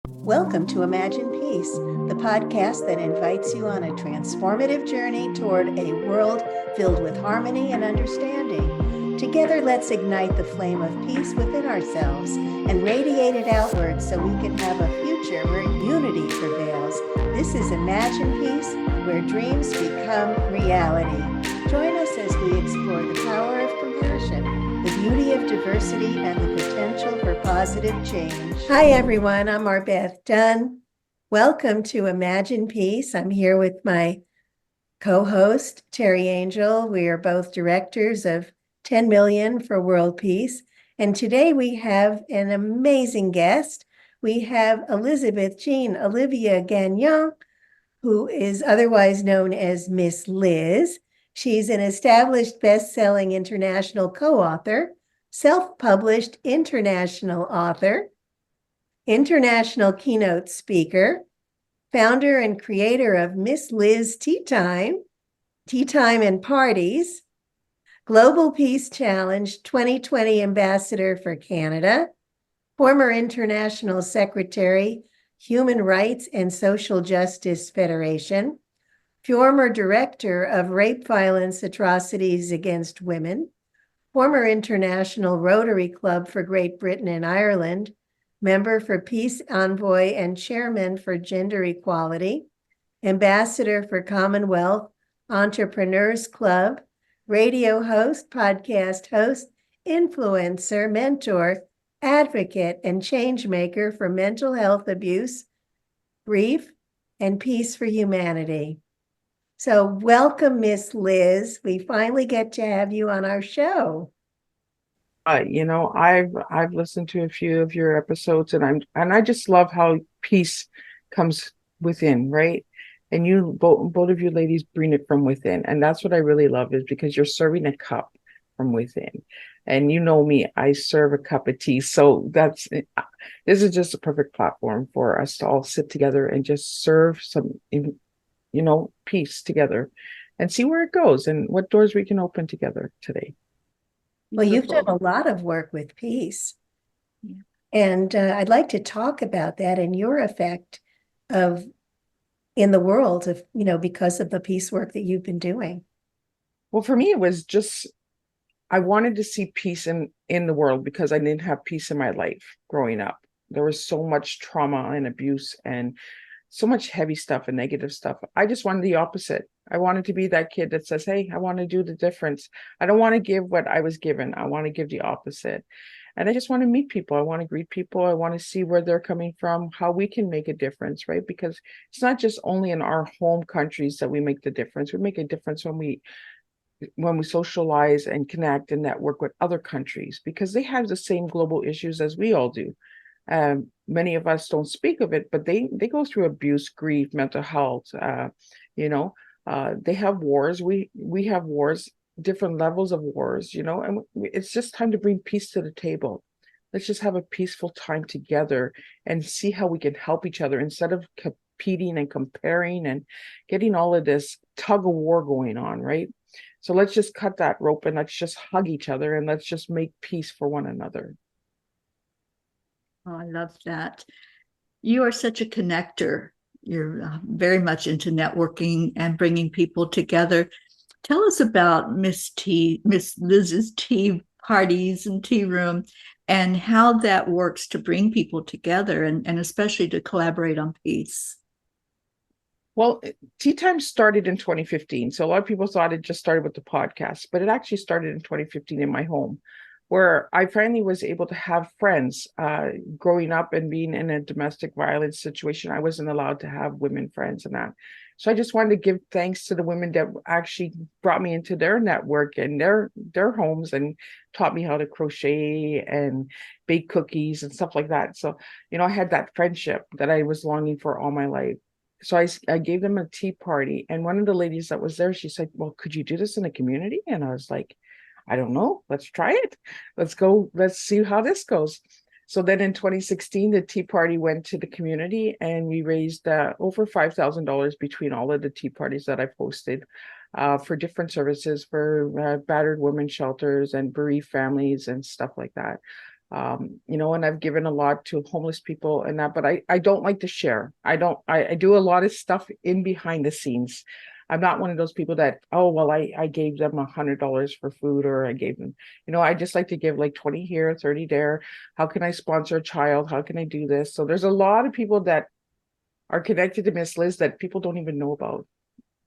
Welcome to Imagine Peace, the podcast that invites you on a transformative journey toward a world filled with harmony and understanding. Together, let's ignite the flame of peace within ourselves and radiate it outward so we can have a future where unity prevails. This is Imagine Peace, where dreams become reality. Join us as we explore the power of compassion, the beauty of diversity, and the potential for positive change. Hi, everyone. I'm Marbeth Dunn. Welcome to Imagine Peace. I'm here with my co-host, Terry Angel. We are both directors of 10 Million for World Peace. And today we have an amazing guest. We have Elizabeth Jean Olivia Gagnon, who is otherwise known as Miss Liz. She's an established best-selling international co-author, self-published international author, international keynote speaker, founder and creator of Miss Liz Tea Time and Parties, Global Peace Challenge 2020 Ambassador for Canada, former International Secretary, Human Rights and Social Justice Federation, former Director of Rape Violence Atrocities Against Women, former International Rotary Club for Great Britain and Ireland, member for Peace Envoy and chairman for Gender Equality, ambassador for Commonwealth Entrepreneurs Club, radio host, podcast host, influencer, mentor, advocate, and change maker for mental health abuse, grief, and peace for humanity. So welcome, Miss Liz. We finally get to have you on our show. I've listened to a few of your episodes, and I just love how peace comes within, right? And you both of you ladies bring it from within, and that's what I really love, is because you're serving a cup from within. And you know me, I serve a cup of tea, so this is just a perfect platform for us to all sit together and just serve some, peace together, and see where it goes and what doors we can open together today. Well, you've done a lot of work with peace. Yeah. And I'd like to talk about that and your effect in the world of, because of the peace work that you've been doing. Well, for me, it was just, I wanted to see peace in the world because I didn't have peace in my life growing up. There was so much trauma and abuse and so much heavy stuff and negative stuff. I just wanted the opposite. I wanted to be that kid that says, hey, I want to do the difference. I don't want to give what I was given. I want to give the opposite. And I just want to meet people. I want to greet people. I want to see where they're coming from, how we can make a difference, right? Because it's not just only in our home countries that we make the difference. We make a difference when we socialize and connect and network with other countries, because they have the same global issues as we all do. Many of us don't speak of it, but they go through abuse, grief, mental health. They have wars. We have wars, different levels of wars. And it's just time to bring peace to the table. Let's just have a peaceful time together and see how we can help each other instead of competing and comparing and getting all of this tug of war going on, right? So let's just cut that rope and let's just hug each other and let's just make peace for one another. Oh, I love that. You are such a connector. You're very much into networking and bringing people together. Tell us about Miss Liz's tea parties and tea room and how that works to bring people together and especially to collaborate on peace. Well, Tea Time started in 2015. So a lot of people thought it just started with the podcast, but it actually started in 2015 in my home, where I finally was able to have friends. Growing up and being in a domestic violence situation, I wasn't allowed to have women friends and that. So I just wanted to give thanks to the women that actually brought me into their network and their homes and taught me how to crochet and bake cookies and stuff like that. So, I had that friendship that I was longing for all my life. So I gave them a tea party, and one of the ladies that was there, she said, well, could you do this in the community? And I was like, I don't know. Let's try it. Let's go. Let's see how this goes. So then in 2016, the tea party went to the community, and we raised over $5,000 between all of the tea parties that I've hosted for different services for battered women shelters and bereaved families and stuff like that. And I've given a lot to homeless people and that, but I don't like to share. I do a lot of stuff in behind the scenes. I'm not one of those people that, oh, well, I gave them $100 for food, or I gave them, I just like to give like 20 here, 30 there. How can I sponsor a child? How can I do this? So there's a lot of people that are connected to Miss Liz that people don't even know about.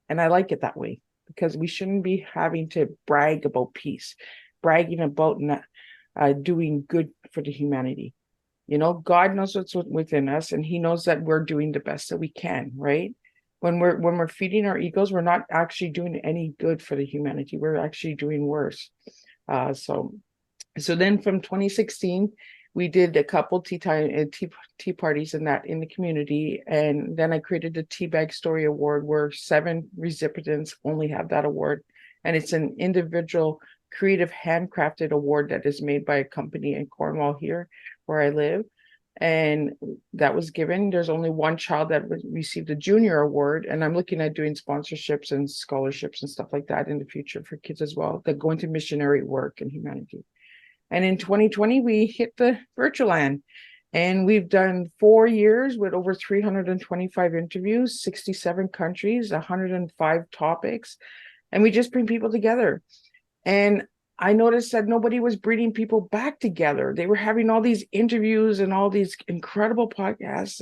And I like it that way, because we shouldn't be having to brag about peace, bragging about doing good for the humanity. God knows what's within us, and he knows that we're doing the best that we can, right? When we're feeding our egos, we're not actually doing any good for the humanity. We're actually doing worse. So then from 2016, we did a couple tea parties and that in the community, and then I created the Tea Bag Story Award, where 7 recipients only have that award, and it's an individual creative handcrafted award that is made by a company in Cornwall here where I live. And that was given. There's only one child that received a junior award, and I'm looking at doing sponsorships and scholarships and stuff like that in the future for kids as well that go into missionary work and humanity. And in 2020, we hit the virtual land, and we've done 4 years with over 325 interviews, 67 countries, 105 topics, and we just bring people together. And I noticed that nobody was bringing people back together. They were having all these interviews and all these incredible podcasts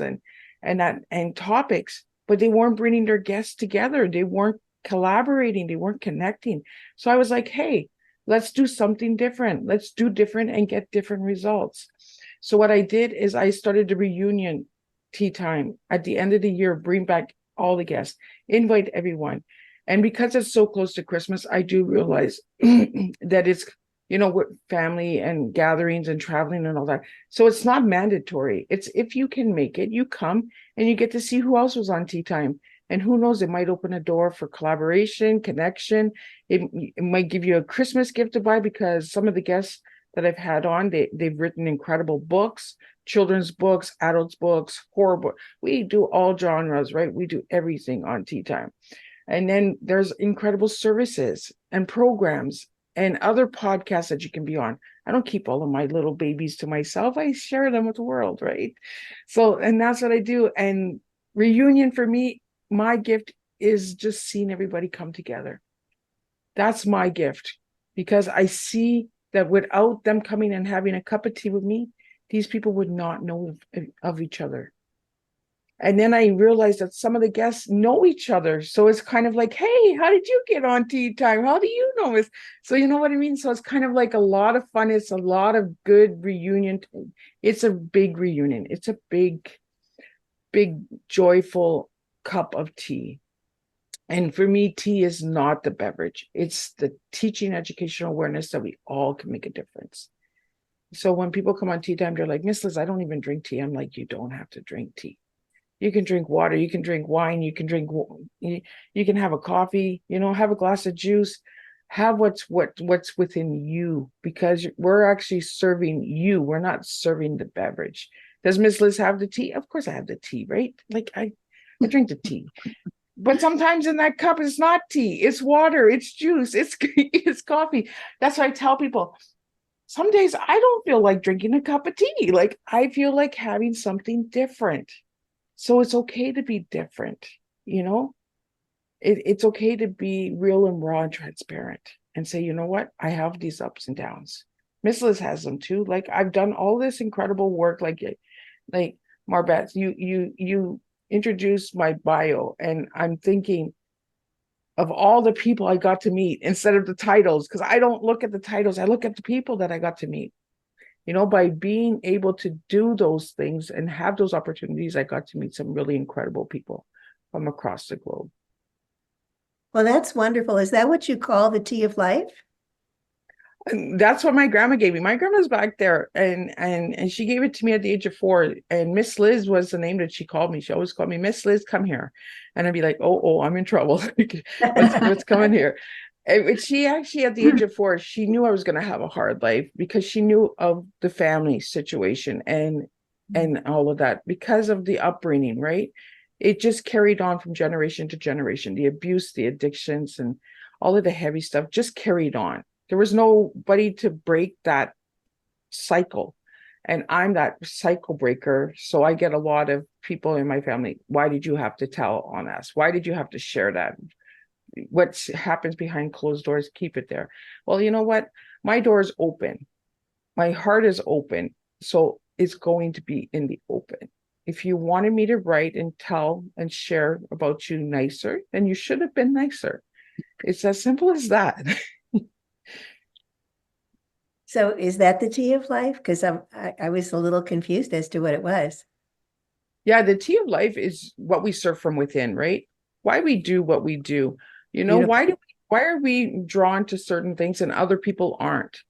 and topics, but they weren't bringing their guests together. They weren't collaborating. They weren't connecting. So I was like, hey, let's do something different. Let's do different and get different results. So what I did is I started the reunion tea time at the end of the year, bring back all the guests, invite everyone. And because it's so close to Christmas, I do realize that it's, with family and gatherings and traveling and all that. So it's not mandatory. It's if you can make it, you come and you get to see who else was on tea time. And who knows, it might open a door for collaboration, connection. It might give you a Christmas gift to buy, because some of the guests that I've had on, they've written incredible books, children's books, adults books, horror books. We do all genres, right? We do everything on tea time. And then there's incredible services and programs and other podcasts that you can be on. I don't keep all of my little babies to myself. I share them with the world, right? So, and that's what I do. And reunion for me, my gift is just seeing everybody come together. That's my gift, because I see that without them coming and having a cup of tea with me, these people would not know of each other. And then I realized that some of the guests know each other. So it's kind of like, hey, how did you get on tea time? How do you know this? So you know what I mean? So it's kind of like a lot of fun. It's a lot of good reunion. It's a big reunion. It's a big, big, joyful cup of tea. And for me, tea is not the beverage. It's the teaching, educational awareness that we all can make a difference. So when people come on tea time, they're like, Miss Liz, I don't even drink tea. I'm like, you don't have to drink tea. You can drink water, you can drink wine, you can have a coffee, have a glass of juice, have what's within you, because we're actually serving you. We're not serving the beverage. Does Miss Liz have the tea? Of course I have the tea, right? Like I drink the tea. But sometimes in that cup, it's not tea, it's water, it's juice, it's coffee. That's why I tell people, some days I don't feel like drinking a cup of tea. Like I feel like having something different. So it's okay to be different, it's okay to be real and raw and transparent and say, you know what, I have these ups and downs. Miss Liz has them too. Like I've done all this incredible work, like Marbeth, you introduced my bio, and I'm thinking of all the people I got to meet instead of the titles, because I don't look at the titles, I look at the people that I got to meet. By being able to do those things and have those opportunities, I got to meet some really incredible people from across the globe. Well, that's wonderful. Is that what you call the tea of life? And that's what my grandma gave me. My grandma's back there, and she gave it to me at the age of 4. And Miss Liz was the name that she called me. She always called me Miss Liz, come here. And I'd be like, oh, I'm in trouble. what's coming here? But she actually, at the age of 4, she knew I was going to have a hard life, because she knew of the family situation and all of that, because of the upbringing, right? It just carried on from generation to generation. The abuse, the addictions, and all of the heavy stuff just carried on. There was nobody to break that cycle. And I'm that cycle breaker. So I get a lot of people in my family, why did you have to tell on us? Why did you have to share that? What happens behind closed doors, keep it there. Well, you know what? My door is open. My heart is open. So it's going to be in the open. If you wanted me to write and tell and share about you nicer, then you should have been nicer. It's as simple as that. So is that the tea of life? Because I was a little confused as to what it was. Yeah, the tea of life is what we serve from within, right? Why we do what we do. You know, Beautiful. why are we drawn to certain things and other people aren't?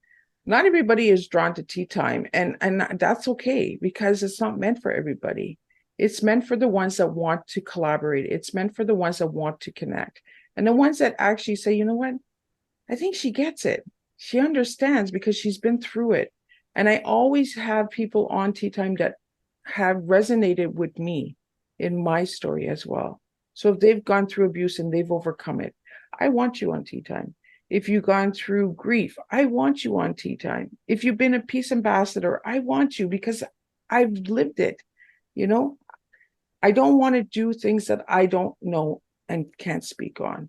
Not everybody is drawn to tea time, and that's okay, because it's not meant for everybody. It's meant for the ones that want to collaborate. It's meant for the ones that want to connect. And the ones that actually say, you know what? I think she gets it. She understands because she's been through it. And I always have people on tea time that have resonated with me in my story as well. So if they've gone through abuse and they've overcome it, I want you on tea time. If you've gone through grief, I want you on tea time. If you've been a peace ambassador, I want you because I've lived it. You know, I don't want to do things that I don't know and can't speak on.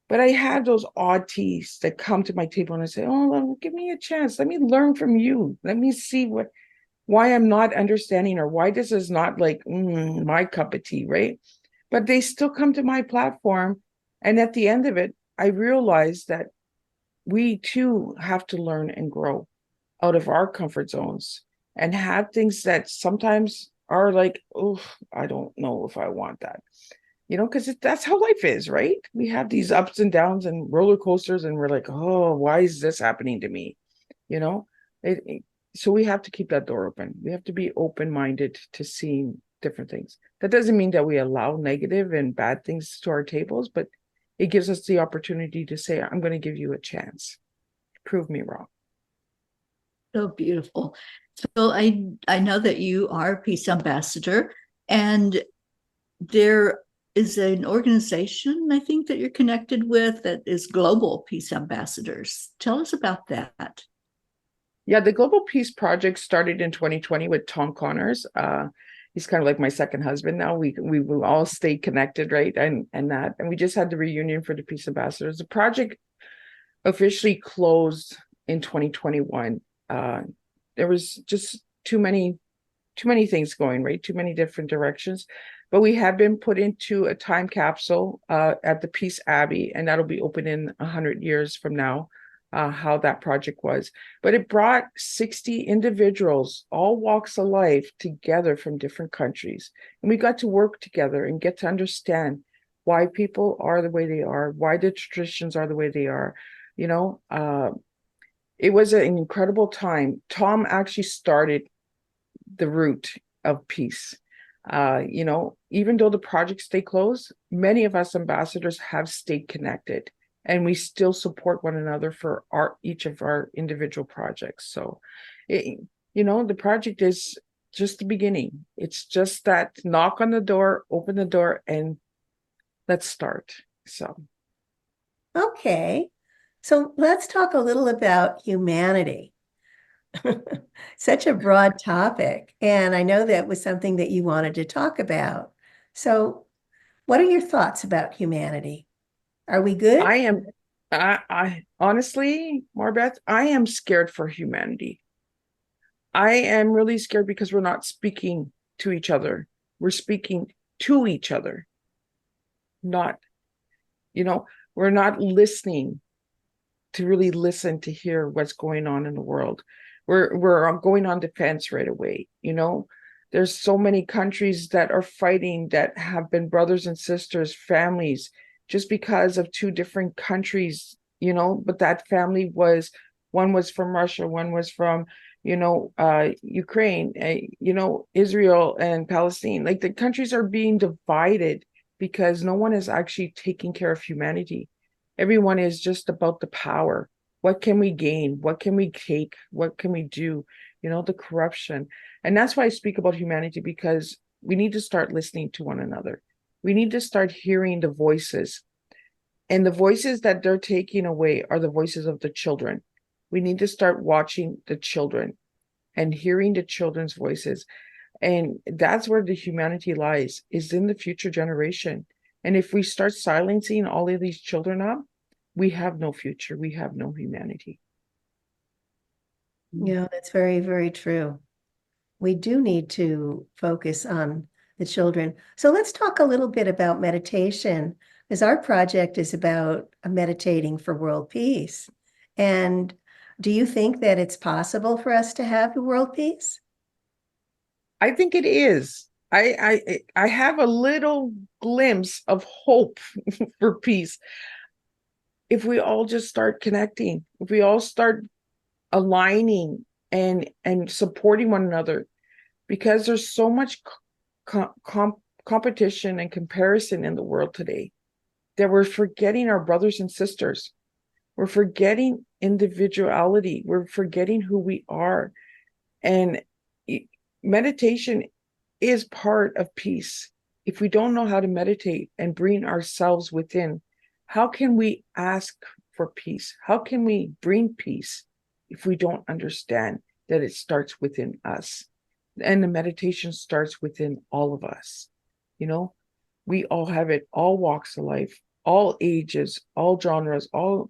But I have those odd teas that come to my table and I say, oh, give me a chance. Let me learn from you. Let me see why I'm not understanding, or why this is not like my cup of tea, right? But they still come to my platform. And at the end of it, I realize that we too have to learn and grow out of our comfort zones and have things that sometimes are like, oh, I don't know if I want that. You know, because that's how life is, right? We have these ups and downs and roller coasters, and we're like, oh, why is this happening to me? You know, so we have to keep that door open. We have to be open-minded to seeing different things. That doesn't mean that we allow negative and bad things to our tables, but it gives us the opportunity to say, I'm going to give you a chance. Prove me wrong. So beautiful. So I know that you are a peace ambassador, and there is an organization I think that you're connected with that is Global Peace Ambassadors. Tell us about that. Yeah, the Global Peace Project started in 2020 with Tom Connors. He's kind of like my second husband now. We will all stay connected, right? And we just had the reunion for the Peace Ambassadors. The project officially closed in 2021. There was just too many things going, right? Too many different directions. But we have been put into a time capsule at the Peace Abbey, and that'll be open in 100 years from now. How that project was. But it brought 60 individuals, all walks of life, together from different countries. And we got to work together and get to understand why people are the way they are, why the traditions are the way they are. You know, it was an incredible time. Tom actually started the route of peace. You know, even though the projects stay closed, many of us ambassadors have stayed connected, and we still support one another for each of our individual projects. So, you know, the project is just the beginning. It's just that knock on the door, open the door, and let's start. So, Okay. So let's talk a little about humanity. Such a broad topic. And I know that was something that you wanted to talk about. So, what are your thoughts about humanity? Are we good? I honestly, Marbeth, I am scared for humanity. I am really scared because we're not speaking to each other. We're speaking to each other. Not, you know, we're not listening to really listen to hear what's going on in the world. We're going on defense right away. You know, there's so many countries that are fighting that have been brothers and sisters, families, just because of two different countries, you know, but that family was, one was from Russia, one was from, you know, Ukraine, you know, Israel and Palestine. Like the countries are being divided because no one is actually taking care of humanity. Everyone is just about the power. What can we gain? What can we take? What can we do? You know, the corruption. And that's why I speak about humanity, because we need to start listening to one another. We need to start hearing the voices. And the voices that they're taking away are the voices of the children. We need to start watching the children. and hearing the children's voices. And that's where the humanity lies, is in the future generation. And if we start silencing all of these children up, we have no future. We have no humanity. Yeah, that's very, very true. We do need to focus on the children. So let's talk a little bit about meditation, because our project is about meditating for world peace. And do you think that it's possible for us to have world peace? I think it is. I have a little glimpse of hope for peace if we all just start connecting, if we all start aligning and supporting one another, because there's so much competition and comparison in the world today that we're forgetting our brothers and sisters. We're forgetting individuality. We're forgetting who we are. And meditation is part of peace. If we don't know how to meditate and bring ourselves within, how can we ask for peace? How can we bring peace if we don't understand that it starts within us? And the meditation starts within all of us. You know, we all have it, all walks of life, all ages, all genres, all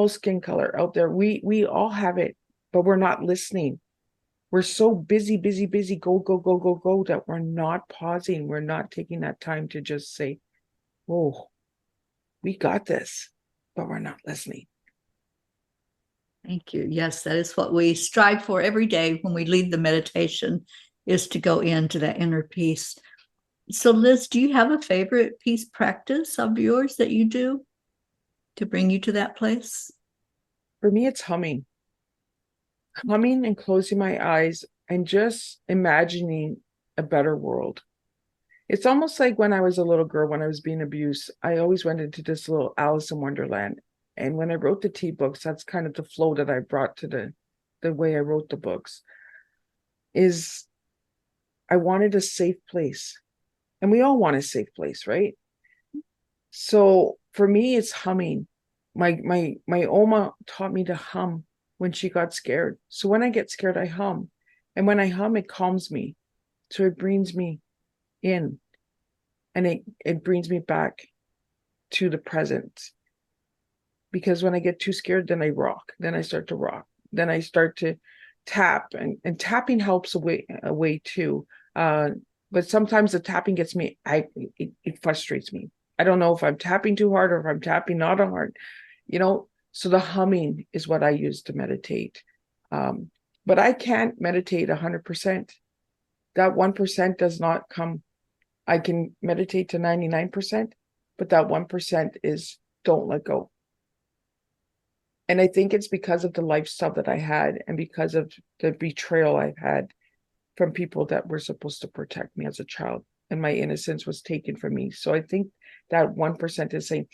skin color out there. We all have it, but we're not listening. We're so busy, go, go, go, go, go, that we're not pausing. We're not taking that time to just say, oh, we got this, but we're not listening. Thank you. Yes, that is what we strive for every day when we lead the meditation, is to go into that inner peace. So, Liz, do you have a favorite peace practice of yours that you do to bring you to that place? For me, it's humming and closing my eyes and just imagining a better world. It's almost like when I was a little girl, when I was being abused, I always went into this little Alice in Wonderland. And when I wrote the tea books, that's kind of the flow that I brought to the way I wrote the books, is I wanted a safe place. And we all want a safe place, right? So for me, it's humming. My Oma taught me to hum when she got scared. So when I get scared, I hum. And when I hum, it calms me. So it brings me in, and it brings me back to the present. Because when I get too scared, then I rock. Then I start to rock. Then I start to tap, and tapping helps away too. But sometimes the tapping gets me, it frustrates me. I don't know if I'm tapping too hard or if I'm tapping not hard, so the humming is what I use to meditate. But I can't meditate 100%. That 1% does not come. I can meditate to 99%, but that 1% is don't let go. And I think it's because of the lifestyle that I had, and because of the betrayal I've had from people that were supposed to protect me as a child, and my innocence was taken from me. So I think that 1% is saying,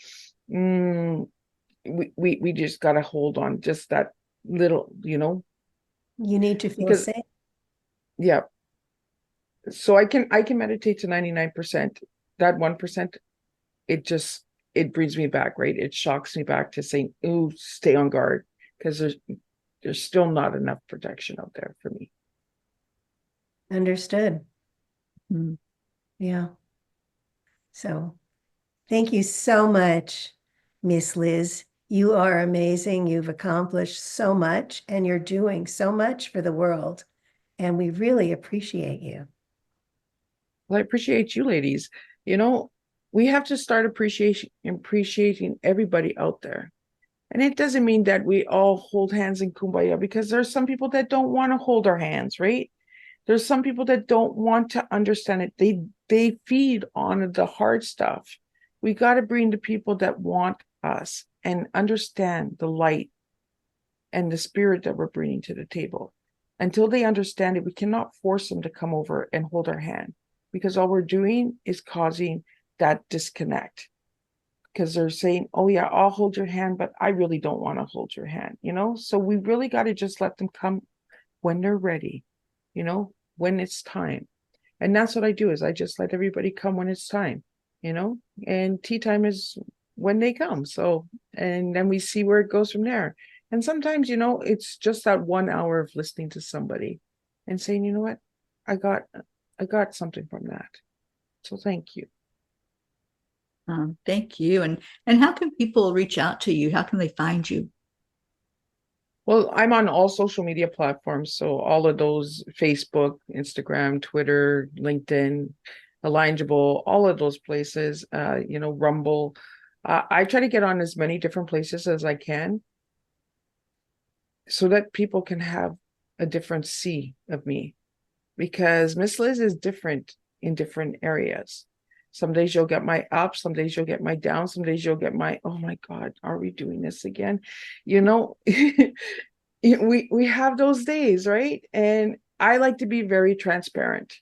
we just got to hold on, just that little, You need to feel because, safe. yeah. So I can meditate to 99%. That 1%, it brings me back, right? It shocks me back to saying, "Ooh, stay on guard," because there's still not enough protection out there for me. Understood. Mm. Yeah. So thank you so much, Miss Liz. You are amazing. You've accomplished so much, and you're doing so much for the world. And we really appreciate you. Well, I appreciate you ladies. We have to start appreciating everybody out there. And it doesn't mean that we all hold hands in kumbaya, because there's some people that don't want to hold our hands, right? There's some people that don't want to understand it. They feed on the hard stuff. We got to bring the people that want us and understand the light and the spirit that we're bringing to the table. Until they understand it, we cannot force them to come over and hold our hand, because all we're doing is causing that disconnect. Because they're saying, oh yeah, I'll hold your hand, but I really don't want to hold your hand, So we really got to just let them come when they're ready, when it's time. And that's what I do, is I just let everybody come when it's time, and tea time is when they come. So, and then we see where it goes from there. And sometimes, it's just that 1 hour of listening to somebody and saying, you know what, I got I got something from that. So thank you. Thank you. And how can people reach out to you? How can they find you? Well, I'm on all social media platforms. So all of those: Facebook, Instagram, Twitter, LinkedIn, Alignable, all of those places, Rumble. I try to get on as many different places as I can so that people can have a different see of me, because Miss Liz is different in different areas. Some days you'll get my up, some days you'll get my down, some days you'll get my, oh my God, are we doing this again? You know, we have those days, right? And I like to be very transparent.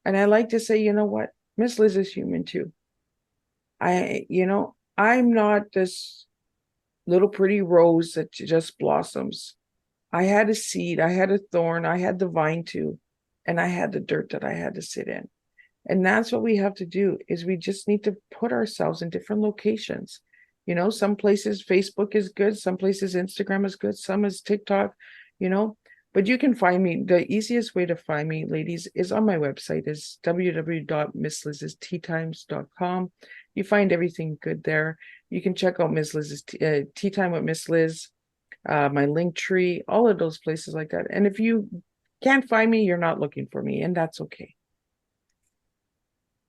And I like to say, you know what? Miss Liz is human too. I'm not this little pretty rose that just blossoms. I had a seed, I had a thorn, I had the vine too, and I had the dirt that I had to sit in. And that's what we have to do, is we just need to put ourselves in different locations. Some places Facebook is good, some places Instagram is good, some is TikTok, you know, but you can find me. The easiest way to find me, ladies, is on my website, is www.misslizsteatimes.com. You find everything good there. You can check out Miss Liz's Tea Time with Miss Liz, my link tree, all of those places like that. And if you can't find me, you're not looking for me, and that's okay.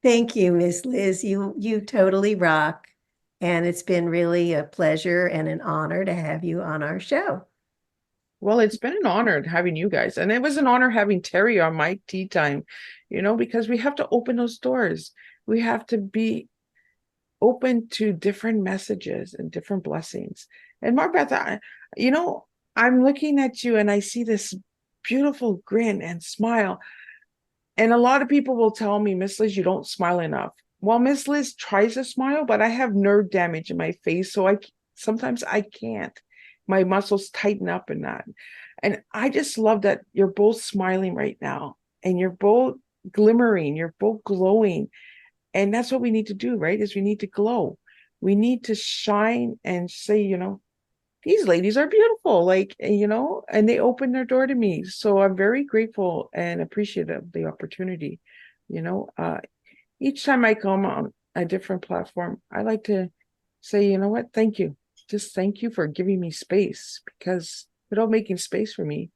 Thank you, Miss Liz. You totally rock. And it's been really a pleasure and an honor to have you on our show. Well, it's been an honor having you guys. And it was an honor having Terry on my tea time, because we have to open those doors. We have to be open to different messages and different blessings. And Marbeth, I'm looking at you and I see this beautiful grin and smile. And a lot of people will tell me, Miss Liz, you don't smile enough. Well, Miss Liz tries to smile, but I have nerve damage in my face. So sometimes I can't. My muscles tighten up in that. And I just love that you're both smiling right now, and you're both glimmering, you're both glowing. And that's what we need to do, right? Is we need to glow. We need to shine and say, these ladies are beautiful, and they opened their door to me. So I'm very grateful and appreciative of the opportunity. Each time I come on a different platform, I like to say, you know what, thank you. Just thank you for giving me space, because without making space for me,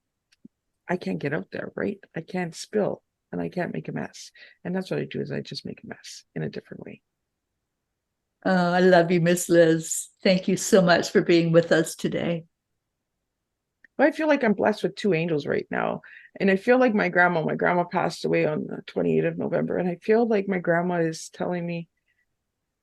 I can't get out there, right? I can't spill and I can't make a mess. And that's what I do, is I just make a mess in a different way. Oh, I love you, Miss Liz. Thank you so much for being with us today. But I feel like I'm blessed with two angels right now. And I feel like my grandma passed away on the 28th of November. And I feel like my grandma is telling me,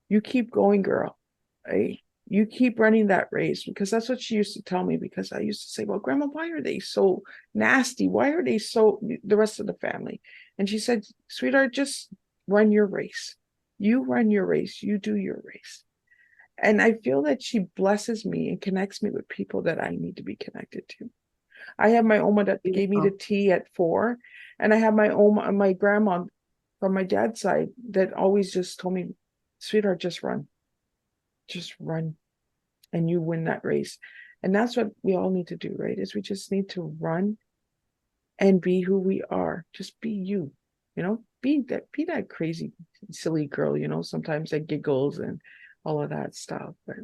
you keep going, girl. Right? You keep running that race, because that's what she used to tell me. Because I used to say, well, Grandma, why are they so nasty? Why are they so, the rest of the family? And she said, sweetheart, just run your race. You run your race. You do your race. And I feel that she blesses me and connects me with people that I need to be connected to. I have my Oma that gave me the tea at 4, and I have my Oma, my grandma from my dad's side, that always just told me, sweetheart, just run, and you win that race. And that's what we all need to do, right? Is we just need to run and be who we are. Just be you, be that crazy, silly girl, sometimes that giggles and all of that stuff. But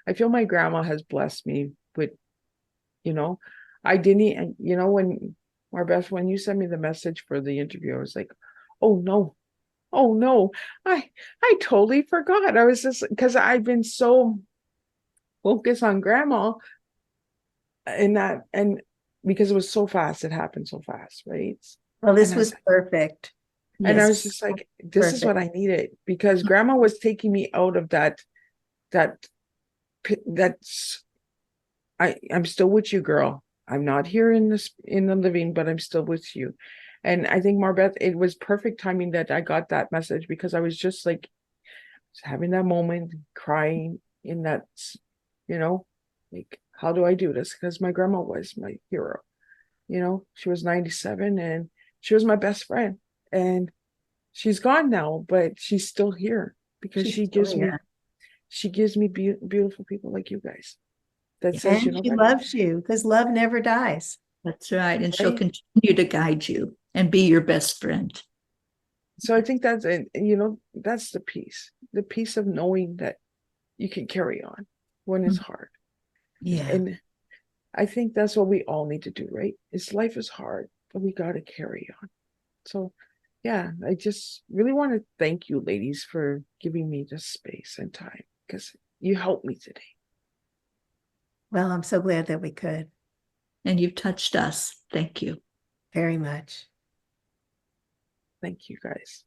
I feel my grandma has blessed me with, I didn't, when Marbeth, when you sent me the message for the interview, I was like, oh no, I totally forgot. I was just, because I've been so focused on grandma, and because it was so fast, it happened so fast, right? Well, this was perfect. And I was just like, this is what I needed, because grandma was taking me out of that's, I'm still with you, girl. I'm not here in the living, but I'm still with you. And I think, Marbeth, it was perfect timing that I got that message, because I was just like having that moment, crying in that, like, how do I do this? Because my grandma was my hero. She was 97 and she was my best friend. And she's gone now, but she's still here, because she gives me beautiful people like you guys. That says, and she loves you, because love never dies. That's right. And she'll continue to guide you and be your best friend. So I think that's, and that's the peace of knowing that you can carry on when it's hard. Yeah. And I think that's what we all need to do, right? Life is hard, but we got to carry on. So yeah, I just really want to thank you ladies for giving me this space and time, because you helped me today. Well, I'm so glad that we could. And you've touched us. Thank you. Very much. Thank you guys.